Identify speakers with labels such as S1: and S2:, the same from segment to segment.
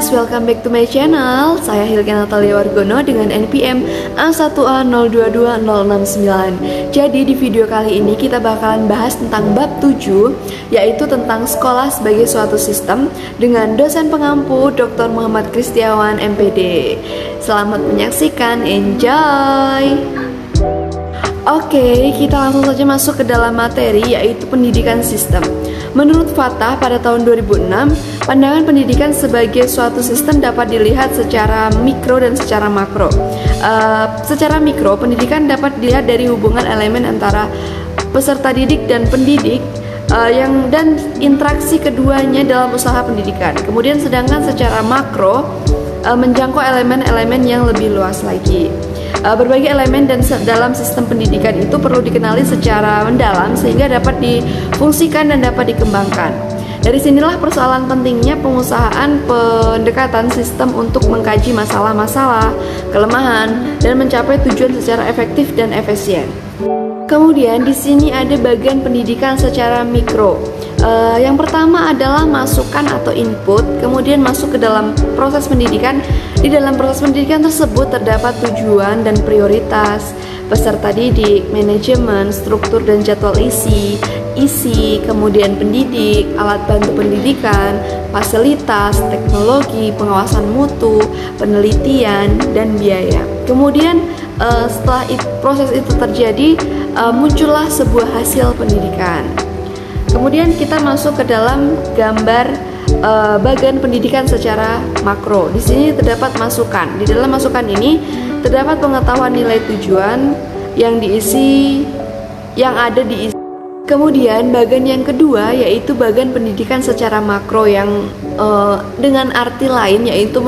S1: guys, welcome back to my channel. Saya Hilga Natalia Wargono dengan NPM A1A022069. Jadi di video kali ini kita bakalan bahas tentang bab 7, yaitu tentang sekolah sebagai suatu sistem dengan dosen pengampu Dr. Muhammad Kristiawan MPD. Selamat menyaksikan, enjoy! Oke, kita langsung saja masuk ke dalam materi, yaitu pendidikan sistem. Menurut Fatah pada tahun 2006, pandangan pendidikan sebagai suatu sistem dapat dilihat secara mikro dan secara makro. Secara mikro, pendidikan dapat dilihat dari hubungan elemen antara peserta didik dan pendidik dan interaksi keduanya dalam usaha pendidikan. Kemudian sedangkan secara makro menjangkau elemen-elemen yang lebih luas lagi. Berbagai elemen dan dalam sistem pendidikan itu perlu dikenali secara mendalam sehingga dapat difungsikan dan dapat dikembangkan. Dari sinilah persoalan pentingnya pengusahaan pendekatan sistem untuk mengkaji masalah-masalah, kelemahan, dan mencapai tujuan secara efektif dan efisien. Kemudian di sini ada bagian pendidikan secara mikro. Yang pertama adalah masukan atau input, kemudian masuk ke dalam proses pendidikan. Di dalam proses pendidikan tersebut terdapat tujuan dan prioritas, peserta didik, manajemen, struktur dan jadwal isi, kemudian pendidik, alat bantu pendidikan, fasilitas, teknologi, pengawasan mutu, penelitian, dan biaya. Kemudian setelah proses itu terjadi, muncullah sebuah hasil pendidikan. Kemudian kita masuk ke dalam gambar bagian pendidikan secara makro. Di sini terdapat masukan. Di dalam masukan ini terdapat pengetahuan nilai tujuan yang ada diisi. Kemudian bagian yang kedua yaitu bagian pendidikan secara makro yang dengan arti lain yaitu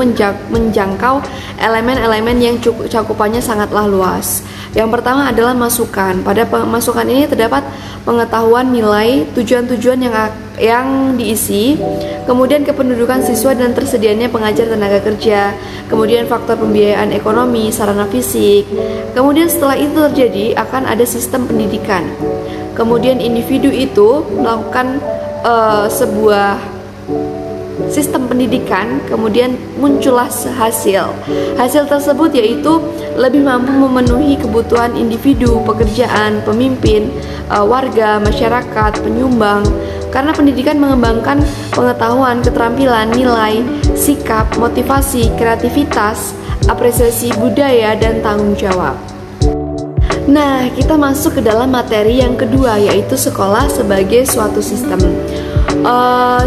S1: menjangkau elemen-elemen yang cakupannya sangatlah luas. Yang pertama adalah masukan. Pada masukan ini terdapat pengetahuan nilai tujuan-tujuan yang diisi, kemudian kependudukan siswa dan tersedianya pengajar tenaga kerja, kemudian faktor pembiayaan ekonomi, sarana fisik. Kemudian setelah itu terjadi akan ada sistem pendidikan. Kemudian individu itu melakukan sebuah sistem pendidikan, kemudian muncullah hasil. Hasil tersebut yaitu lebih mampu memenuhi kebutuhan individu, pekerjaan, pemimpin, warga, masyarakat, penyumbang. Karena pendidikan mengembangkan pengetahuan, keterampilan, nilai, sikap, motivasi, kreativitas, apresiasi budaya, dan tanggung jawab. Nah, kita masuk ke dalam materi yang kedua, yaitu sekolah sebagai suatu sistem.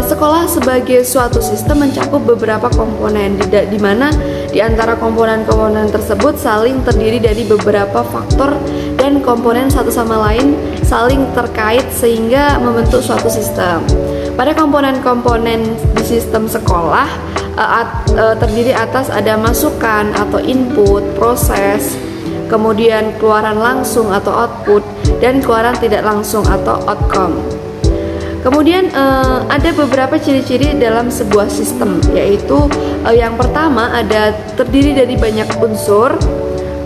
S1: Sekolah sebagai suatu sistem mencakup beberapa komponen, di mana di antara komponen-komponen tersebut saling terdiri dari beberapa faktor dan komponen satu sama lain saling terkait sehingga membentuk suatu sistem. Pada komponen-komponen di sistem sekolah terdiri atas ada masukan atau input, proses, kemudian keluaran langsung atau output, dan keluaran tidak langsung atau outcome. Kemudian ada beberapa ciri-ciri dalam sebuah sistem, yaitu yang pertama terdiri dari banyak unsur.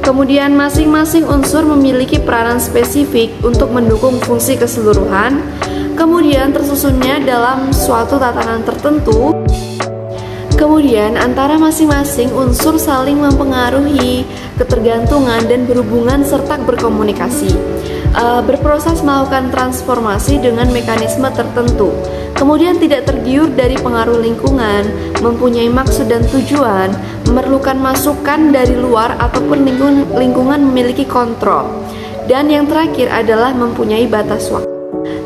S1: Kemudian masing-masing unsur memiliki peranan spesifik untuk mendukung fungsi keseluruhan. Kemudian tersusunnya dalam suatu tatanan tertentu. Kemudian antara masing-masing unsur saling mempengaruhi, ketergantungan dan berhubungan serta berkomunikasi. Berproses melakukan transformasi dengan mekanisme tertentu. Kemudian tidak tergiur dari pengaruh lingkungan, mempunyai maksud dan tujuan, memerlukan masukan dari luar ataupun lingkungan memiliki kontrol. Dan yang terakhir adalah mempunyai batas waktu.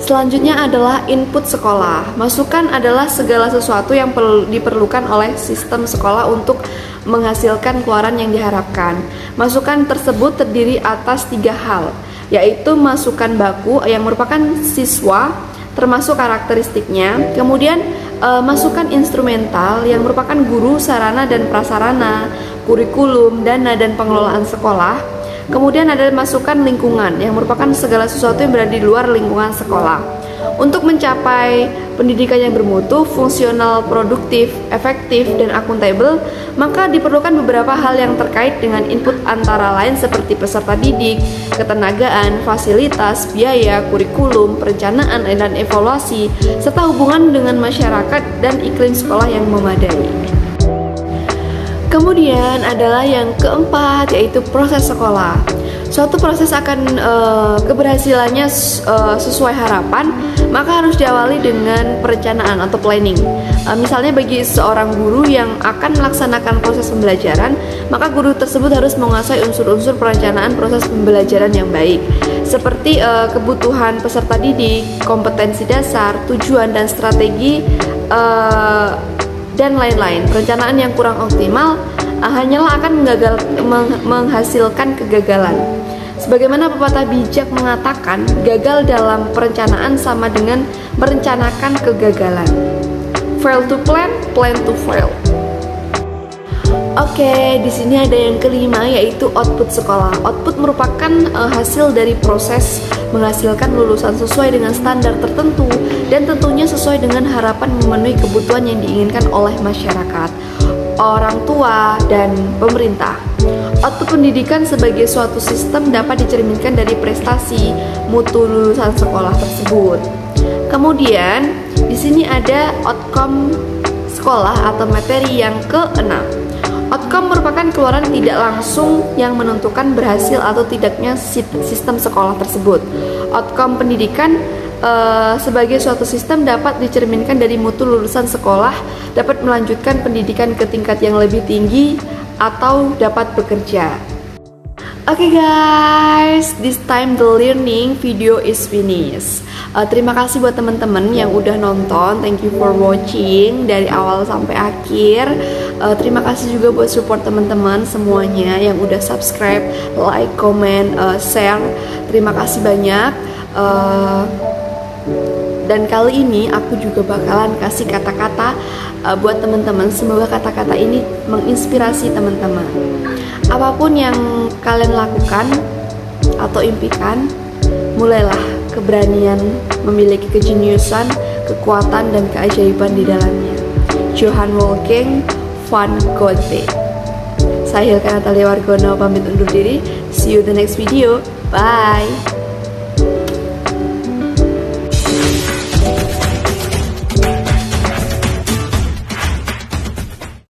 S1: Selanjutnya adalah input sekolah. Masukan adalah segala sesuatu yang diperlukan oleh sistem sekolah untuk menghasilkan keluaran yang diharapkan. Masukan tersebut terdiri atas 3 hal, yaitu masukan baku yang merupakan siswa termasuk karakteristiknya, kemudian masukan instrumental yang merupakan guru, sarana dan prasarana, kurikulum, dana dan pengelolaan sekolah. Kemudian ada masukan lingkungan yang merupakan segala sesuatu yang berada di luar lingkungan sekolah. Untuk mencapai pendidikan yang bermutu, fungsional, produktif, efektif, dan akuntabel, maka diperlukan beberapa hal yang terkait dengan input antara lain seperti peserta didik, ketenagaan, fasilitas, biaya, kurikulum, perencanaan, dan evaluasi, serta hubungan dengan masyarakat dan iklim sekolah yang memadai. Kemudian adalah yang keempat, yaitu proses sekolah. Suatu proses akan keberhasilannya sesuai harapan, maka harus diawali dengan perencanaan atau planning. Misalnya bagi seorang guru yang akan melaksanakan proses pembelajaran, maka guru tersebut harus menguasai unsur-unsur perencanaan proses pembelajaran yang baik, seperti kebutuhan peserta didik, kompetensi dasar, tujuan dan strategi, dan lain-lain. Perencanaan yang kurang optimal hanyalah akan menghasilkan kegagalan. Sebagaimana pepatah bijak mengatakan, gagal dalam perencanaan sama dengan merencanakan kegagalan. Fail to plan, plan to fail. Oke, di sini ada yang kelima, yaitu output sekolah. Output merupakan hasil dari proses menghasilkan lulusan sesuai dengan standar tertentu dan tentunya sesuai dengan harapan memenuhi kebutuhan yang diinginkan oleh masyarakat, orang tua, dan pemerintah. Output pendidikan sebagai suatu sistem dapat dicerminkan dari prestasi mutu lulusan sekolah tersebut. Kemudian, di sini ada outcome sekolah atau materi yang keenam. Outcome merupakan keluaran tidak langsung yang menentukan berhasil atau tidaknya sistem sekolah tersebut. Outcome pendidikan sebagai suatu sistem dapat dicerminkan dari mutu lulusan sekolah, dapat melanjutkan pendidikan ke tingkat yang lebih tinggi, atau dapat bekerja. Oke guys, this time the learning video is finished. Terima kasih buat teman-teman yang udah nonton. Thank you for watching dari awal sampai akhir. Terima kasih juga buat support teman-teman semuanya yang udah subscribe, like, comment, share. Terima kasih banyak. Dan kali ini aku juga bakalan kasih kata-kata buat teman-teman. Semoga kata-kata ini menginspirasi teman-teman. Apapun yang kalian lakukan atau impikan, mulailah keberanian, memiliki kejeniusan, kekuatan, dan keajaiban di dalamnya. Johan Wolfgang van Goethe. Saya Hilka Natalia Wargono pamit undur diri. See you the next video. Bye.